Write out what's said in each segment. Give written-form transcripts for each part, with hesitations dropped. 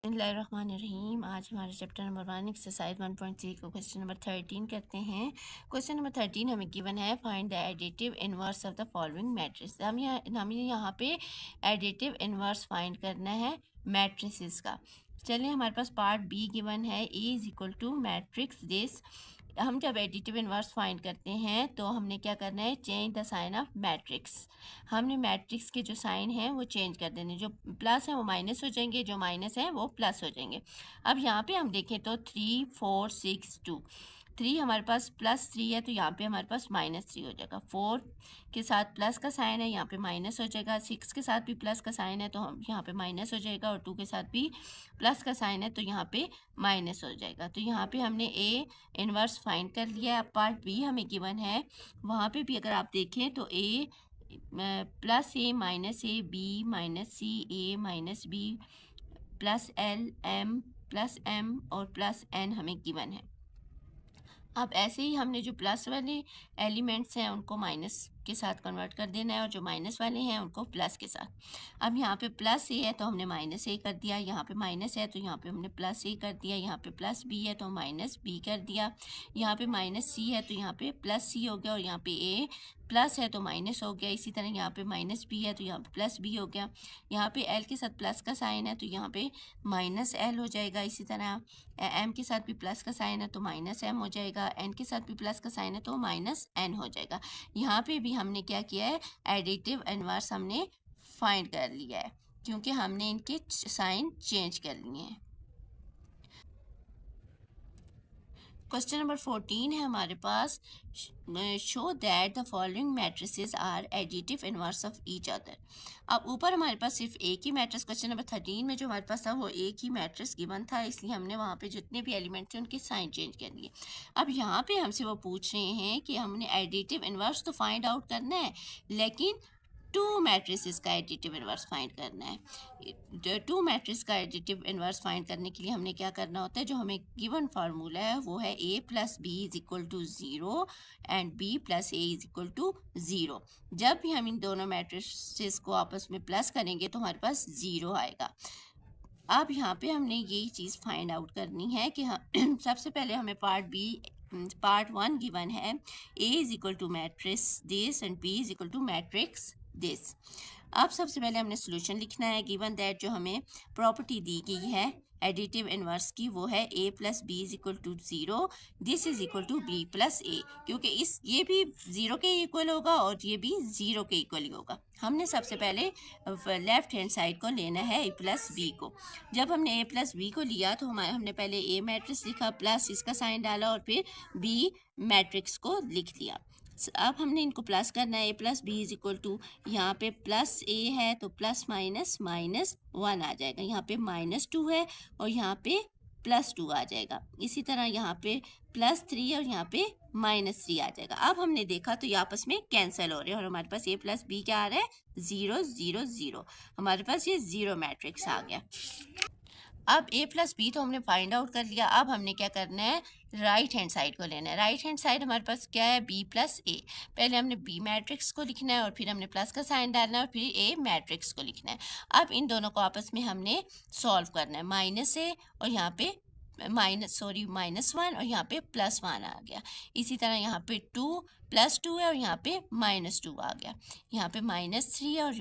बिस्मिल्लाहिर्रहमानिर्रहीम। आज हमारे चैप्टर नंबर 1 एक्सरसाइज 1.3 को क्वेश्चन नंबर 13 करते हैं। क्वेश्चन नंबर 13 हमें गिवन है, find the additive inverse of the following matrix. हमें यहाँ पे एडिटिव इनवर्स फाइंड करना है मैट्रिसेस का। चलिए, हमारे पास पार्ट बी गिवन है, A is equal to matrix this. हम जब एडिटिव इनवर्स फाइंड करते हैं तो हमने क्या करना है, change the sign of matrix. हमने मैट्रिक्स के जो साइन हैं वो चेंज कर देने, जो प्लस है वो माइनस हो जाएंगे, जो माइनस है वो प्लस हो जाएंगे। अब यहाँ पे हम देखें तो 3 4 6 2, 3 हमारे पास +3 है तो यहाँ पे हमारे पास -3 हो जाएगा। 4 के साथ प्लस का साइन है, यहाँ पे माइनस हो जाएगा। 6 के साथ भी प्लस का साइन है तो हम यहाँ पे माइनस हो जाएगा, और 2 के साथ भी प्लस का साइन है तो यहाँ पे माइनस हो जाएगा। तो यहाँ पे हमने ए इनवर्स फाइंड कर लिया है। अब पार्ट बी हमें गिवन है, वहाँ पे भी अगर आप देखें तो ए +a -a b -c a -b +l m +m और +n हमें गिवन है। अब ऐसे ही हमने जो प्लस वाले एलिमेंट्स हैं उनको माइनस के साथ कन्वर्ट कर देना है, और जो माइनस वाले हैं उनको प्लस के साथ। अब यहाँ पे +a है तो हमने -a कर दिया, यहाँ पे माइनस है तो यहाँ पे हमने +a कर दिया, यहाँ पे +b है तो -b कर दिया, यहाँ पे -c है तो यहाँ पे +c हो गया, और यहाँ पे a प्लस है तो माइनस हो गया। इसी तरह यहाँ पे -b है तो यहाँ पे +b हो गया। यहाँ पे l के साथ प्लस का साइन है तो यहाँ पे -l हो जाएगा। इसी तरह m के साथ भी प्लस का साइन है तो -m हो जाएगा, n के साथ भी प्लस का साइन है तो -n हो जाएगा। यहाँ पे भी हमने क्या किया है, एडिटिव इनवर्स हमने फाइंड कर लिया है, क्योंकि हमने इनके साइन चेंज कर लिए हैं। क्वेश्चन नंबर 14 है हमारे पास, show that the following matrices are additive inverse of each other. अब ऊपर हमारे पास सिर्फ एक ही मैट्रिक्स, क्वेश्चन नंबर 13 में जो हमारे पास था वो एक ही मैट्रिक्स गिवन था, इसलिए हमने वहाँ पे जितने भी एलिमेंट थे उनके साइन चेंज कर लिए। अब यहाँ पे हमसे वो पूछ रहे हैं कि हमने एडिटिव इनवर्स तो फाइंड आउट करना है, लेकिन 2 मैट्रिसेस का एडिटिव इनवर्स फाइंड करना है। 2 मैट्रिक्स का एडिटिव इनवर्स फाइंड करने के लिए हमने क्या करना होता है, जो हमें गिवन फार्मूला है वो है a + b = 0 and b + a = 0। जब भी हम इन दोनों मैट्रिसेस को आपस में प्लस करेंगे तो हमारे पास 0 आएगा। अब यहाँ पे हमने यही चीज़ फाइंड आउट करनी है कि हम सबसे पहले हमें पार्ट 1 गिवन है, a = matrix this and b = matrix this. अब सबसे पहले हमने सोल्यूशन लिखना है। गिवन दैट जो हमें प्रॉपर्टी दी गई है एडिटिव इनवर्स की वो है a + b = 0, this is equal to b + a, क्योंकि ये भी 0 के इक्वल होगा और ये भी 0 के इक्वल ही होगा। हमने सबसे पहले लेफ्ट हैंड साइड को लेना है a + b को। जब हमने a + b को लिया तो हमने पहले a मैट्रिक्स लिखा, प्लस इसका साइन डाला और फिर b मैट्रिक्स को लिख दिया। अब हमने इनको प्लस करना है, a + b = यहाँ पे +a है तो ±(-1) आ जाएगा, यहाँ पे -2 है और यहाँ पे +2 आ जाएगा। इसी तरह यहाँ पे +3 और यहाँ पे -3 आ जाएगा। अब हमने देखा तो ये आपस में कैंसिल हो रहे हैं और हमारे पास a + b क्या आ रहा है, 0 0 0। हमारे पास ये 0 मैट्रिक्स आ गया। अब a + b तो हमने फाइंड आउट कर लिया। अब हमने क्या करना है, राइट हैंड साइड को लेना है। राइट हैंड साइड हमारे पास क्या है, b + a। पहले हमने b मैट्रिक्स को लिखना है और फिर हमने प्लस का साइन डालना है और फिर a मैट्रिक्स को लिखना है। अब इन दोनों को आपस में हमने सॉल्व करना है, -a और यहाँ पे -1 और यहाँ पे +1 आ गया। इसी तरह यहाँ पे 2 +2 है और यहाँ पे -2 आ गया। यहाँ पे -3 है और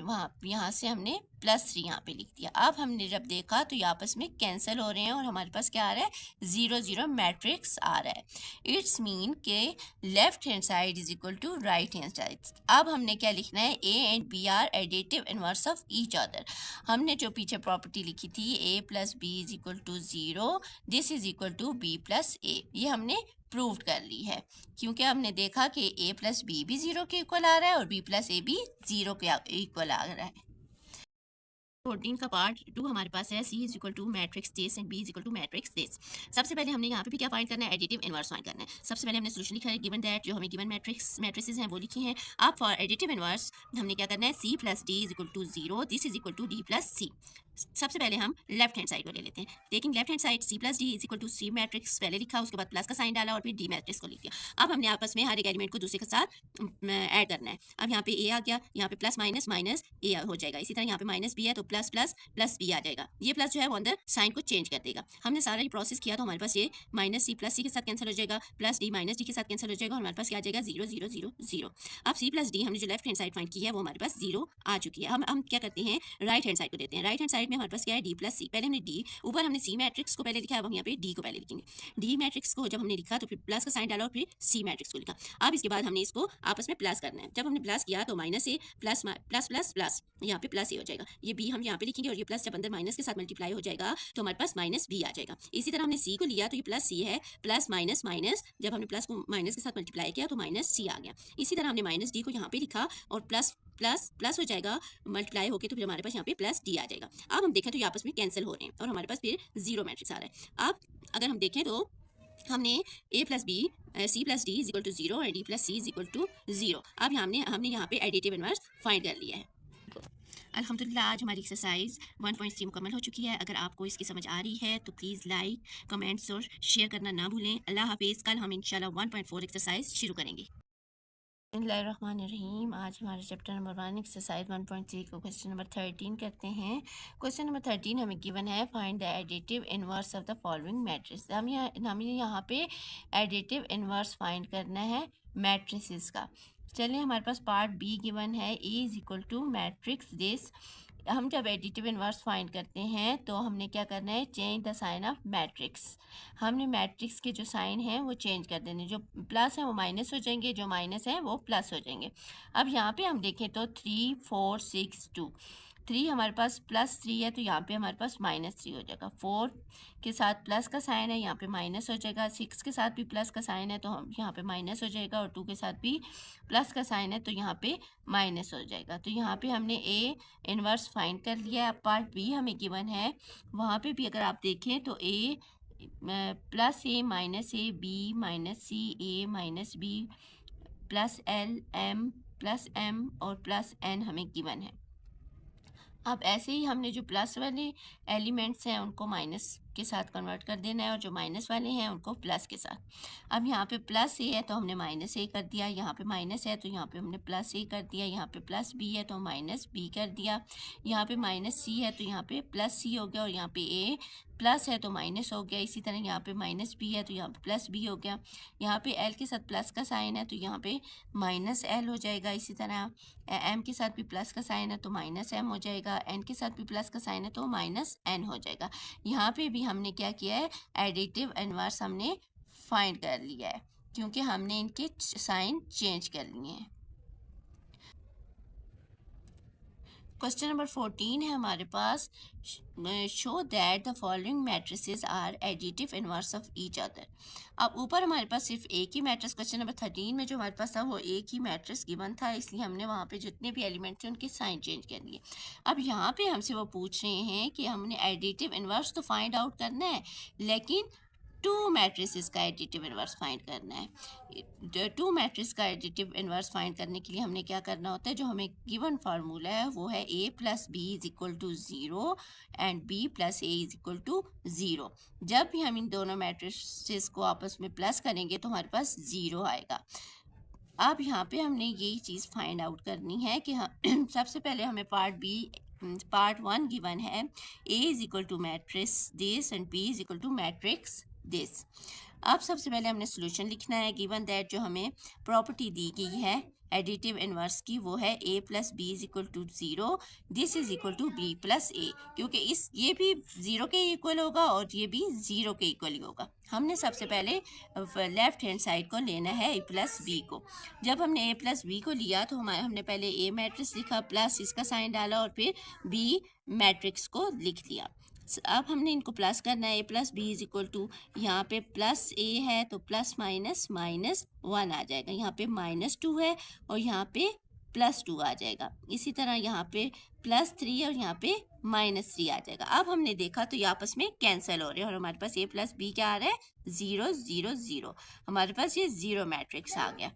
यहाँ से हमने +3 यहाँ पे लिख दिया। अब हमने जब देखा तो ये आपस में कैंसिल हो रहे हैं और हमारे पास क्या आ रहा है, 0 0 मैट्रिक्स आ रहा है। इट्स मीन के left hand side is equal to right hand side. अब हमने क्या लिखना है, a and b are additive inverse of each other. हमने जो पीछे प्रॉपर्टी लिखी थी a + b = 0, this is equal to b + a, ये हमने प्रूव कर ली है, क्योंकि हमने देखा कि a + b भी 0 के इक्वल आ रहा है और b + a भी 0 के इक्वल आ रहा है। 14 का पार्ट 2 हमारे पास है, c = matrix this and b = matrix this. सबसे पहले हमने यहाँ पे भी क्या फाइंड करना है, एडिटिव इनवर्स फाइंड करना है। सबसे पहले हमने सोल्यूशन लिखा है, गिवन दैट जो हमें गिवन मैट्रिसेस हैं वो लिखी हैं। अब फॉर एडिटिव इनवर्स हमने क्या करना है, c + d = 0, this is equal to d + c। सबसे पहले हम लेफ्ट हैंड साइड को ले लेते हैं। Taking left hand side, c + d = c matrix पहले लिखा, उसके बाद प्लस का साइन डाला और फिर d मैट्रिक्स को लिख दिया। अब हमने आपस में हर एक एलिमेंट को दूसरे के साथ ऐड करना है। अब यहाँ पे a आ गया, यहाँ पे +- a हो जाएगा। इसी तरह यहाँ पे -b है तो प्लस प्लस प्लस बी आ जाएगा। ये प्लस जो है वो अंदर साइन को चेंज कर देगा। हमने सारा ये प्रोसेस किया तो हमारे पास ये माइनस सी प्लस सी के साथ कैंसिल हो जाएगा, प्लस डी माइनस डी के साथ कैंसिल हो जाएगा और हमारे पास क्या आ जाएगा 0 0 0 0। अब सी प्लस डी हमने जो लेफ्ट हैंड साइड फाइंड की है वो हमारे पास 0 आ चुकी है। हम क्या करते हैं, राइट हैंड साइड को देते हैं। राइट हैंड साइड में हमारे पास क्या है, डी प्लस सी। पहले हमने डी, ऊपर हमने सी मैट्रिक्स को पहले लिखा है, अब हम यहाँ पे डी को पहले लिखेंगे। डी मैट्रिक्स को जब हमने लिखा तो फिर प्लस का साइन डाला और फिर सी मैट्रिक्स को लिखा। अब इसके बाद हमने इसको आपस में प्लस करना है। जब हमने प्लस किया तो माइनस ए प्लस प्लस प्लस प्लस, यहाँ पे प्लस ए हो जाएगा, ये बी हम यहाँ पे लिखेंगे और ये प्लस जब अंदर माइनस के साथ मल्टीप्लाई हो जाएगा तो हमारे पास माइनस बी आ जाएगा। इसी तरह हमने सी को लिया तो ये प्लस सी है, प्लस माइनस माइनस, जब हमने प्लस को माइनस के साथ मल्टीप्लाई किया तो माइनस सी आ गया। इसी तरह हमने माइनस डी को यहाँ पे लिखा और प्लस प्लस प्लस हो जाएगा, मल्टीप्लाई होकर तो फिर हमारे पास यहाँ पे प्लस डी आ जाएगा। अब हम देखें तो ये आपस में कैंसिल हो रहे हैं और हमारे पास फिर 0 मैट्रिक्स आ रहा है। अब अगर हम देखें तो हमने a plus B C plus D is equal to 0 और D plus C is equal to 0। अब हमने यहाँ पे एडिटिव इनवर्स फाइंड कर लिया है। अल्हम्दुलिल्लाह आज हमारी एक्सरसाइज 1.3 मुकम्मल हो चुकी है। अगर आपको इसकी समझ आ रही है तो प्लीज़ लाइक, कमेंट्स और शेयर करना ना भूलें। अल्लाह हाफिज़। कल हम इंशाल्लाह 1.4 एक्सरसाइज शुरू करेंगे। बिस्मिल्लाहिर्रहमानिर्रहीम। आज हमारे चैप्टर नंबर 1 एक्सरसाइज 1.3 को क्वेश्चन नंबर 13 करते हैं। क्वेश्चन नंबर 13 हमें गिवन है, find the additive inverse of the following matrix. हमें यहाँ पे एडिटिव इनवर्स फाइंड करना है मैट्रिसेस का। चलिए, हमारे पास पार्ट बी गिवन है, A is equal to matrix this. हम जब एडिटिव इनवर्स फाइंड करते हैं तो हमने क्या करना है, change the sign of matrix. हमने मैट्रिक्स के जो साइन हैं वो चेंज कर देने, जो प्लस हैं वो माइनस हो जाएंगे, जो माइनस हैं वो प्लस हो जाएंगे। अब यहाँ पे हम देखें तो 3 4 6 2, 3 हमारे पास प्लस 3 है तो यहाँ पे हमारे पास माइनस 3 हो जाएगा। 4 के साथ प्लस का साइन है, यहाँ पे माइनस हो जाएगा। 6 के साथ भी प्लस का साइन है तो हम यहाँ पे माइनस हो जाएगा और 2 के साथ भी प्लस का साइन है तो यहाँ पे माइनस हो जाएगा। तो यहाँ पे हमने ए इनवर्स फाइंड कर लिया है। अब पार्ट बी हमें गिवन है, वहाँ पे भी अगर आप देखें तो A plus A minus A, B minus C, A minus B, plus L M plus M और प्लस एन हमें गिवन है। अब ऐसे ही हमने जो प्लस वाले एलिमेंट्स हैं उनको माइनस के साथ कन्वर्ट कर देना है और जो माइनस वाले हैं उनको प्लस के साथ। अब यहाँ पे प्लस ए है तो हमने माइनस ए कर दिया, यहाँ पे माइनस है तो यहाँ पे हमने प्लस ए कर दिया, यहाँ पे प्लस बी है तो माइनस बी कर दिया, यहाँ पे माइनस सी है तो यहाँ पे प्लस सी हो गया और यहाँ पे ए प्लस है तो माइनस हो गया। इसी तरह यहाँ पे माइनस बी है तो यहाँ पे प्लस बी हो गया। यहाँ पे एल के साथ प्लस का साइन है तो यहाँ पे माइनस एल हो जाएगा। इसी तरह एम के साथ भी प्लस का साइन है तो माइनस एम हो जाएगा, एन के साथ भी प्लस का साइन है तो माइनस एन हो जाएगा। यहाँ पे भी हमने क्या किया है, एडिटिव इनवर्स हमने फाइंड कर लिया है क्योंकि हमने इनके साइन चेंज कर लिए हैं। क्वेश्चन नंबर 14 है हमारे पास, show that the following matrices are additive inverse of each other. अब ऊपर हमारे पास सिर्फ एक ही मैट्रिक्स, क्वेश्चन नंबर 13 में जो हमारे पास था वो एक ही मैट्रिक्स गिवन था, इसलिए हमने वहाँ पे जितने भी एलिमेंट थे उनके साइन चेंज कर लिए। अब यहाँ पे हमसे वो पूछ रहे हैं कि हमने एडिटिव इनवर्स तो फाइंड आउट करना है लेकिन 2 मैट्रिसेस का एडिटिव इनवर्स फाइंड करना है। 2 मैट्रिक्स का एडिटिव इनवर्स फाइंड करने के लिए हमने क्या करना होता है, जो हमें गिवन फार्मूला है वो है a plus B is equal to 0 and b plus A is equal to 0। जब भी हम इन दोनों मैट्रिसेस को आपस में प्लस करेंगे तो हमारे पास 0 आएगा। अब यहाँ पे हमने यही चीज़ फाइंड आउट करनी है कि सबसे पहले हमें पार्ट 1 गिवन है, a is equal to matrix this and b is equal to matrix this. अब सबसे पहले हमने सॉल्यूशन लिखना है। गिवन दैट जो हमें प्रॉपर्टी दी गई है एडिटिव इनवर्स की वो है a plus B is equal to 0, this is equal to b plus A, क्योंकि ये भी 0 के इक्वल होगा और ये भी 0 के इक्वल ही होगा। हमने सबसे पहले लेफ्ट हैंड साइड को लेना है a प्लस बी को। जब हमने a प्लस बी को लिया तो हमने पहले a मैट्रिक्स लिखा, प्लस इसका साइन डाला और फिर b मैट्रिक्स को लिख लिया। अब हमने इनको प्लस करना है, a plus B is equal to, यहाँ पे प्लस a है तो प्लस माइनस माइनस 1 आ जाएगा, यहाँ पे माइनस 2 है और यहाँ पे प्लस 2 आ जाएगा। इसी तरह यहाँ पे प्लस 3 है और यहाँ पे माइनस 3 आ जाएगा। अब हमने देखा तो ये आपस में कैंसिल हो रहे हैं और हमारे पास a प्लस बी क्या आ रहा है, 0 0 0। हमारे पास ये 0 मैट्रिक्स आ गया।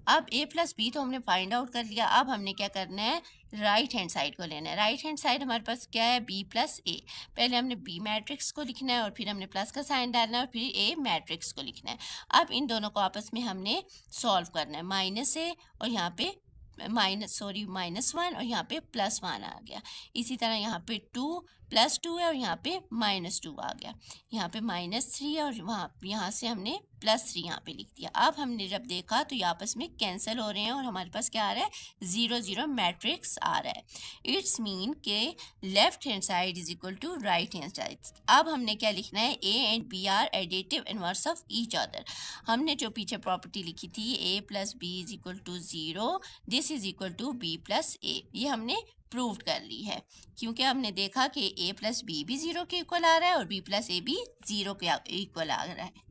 अब a प्लस बी तो हमने फाइंड आउट कर लिया। अब हमने क्या करना है, राइट हैंड साइड को लेना है। राइट हैंड साइड हमारे पास क्या है, b प्लस ए। पहले हमने b मैट्रिक्स को लिखना है और फिर हमने प्लस का साइन डालना है और फिर a मैट्रिक्स को लिखना है। अब इन दोनों को आपस में हमने सॉल्व करना है, माइनस ए और यहाँ पे -1 और यहाँ पे +1 आ गया। इसी तरह यहाँ पे 2 +2 है और यहाँ पे -2 आ गया। यहाँ पे -3 है और यहाँ से हमने +3 यहाँ पे लिख दिया। अब हमने जब देखा तो ये आपस में कैंसिल हो रहे हैं और हमारे पास क्या आ रहा है, 0 0 मैट्रिक्स आ रहा है। इट्स मीन के left hand side is equal to right hand side. अब हमने क्या लिखना है, A and B are additive inverse of each other. हमने जो पीछे प्रॉपर्टी लिखी थी a + b is equal to 0, this is equal to b + a, ये हमने प्रूव कर ली है क्योंकि हमने देखा कि a + b भी 0 के इक्वल आ रहा है और b + a भी 0 के इक्वल आ रहा है।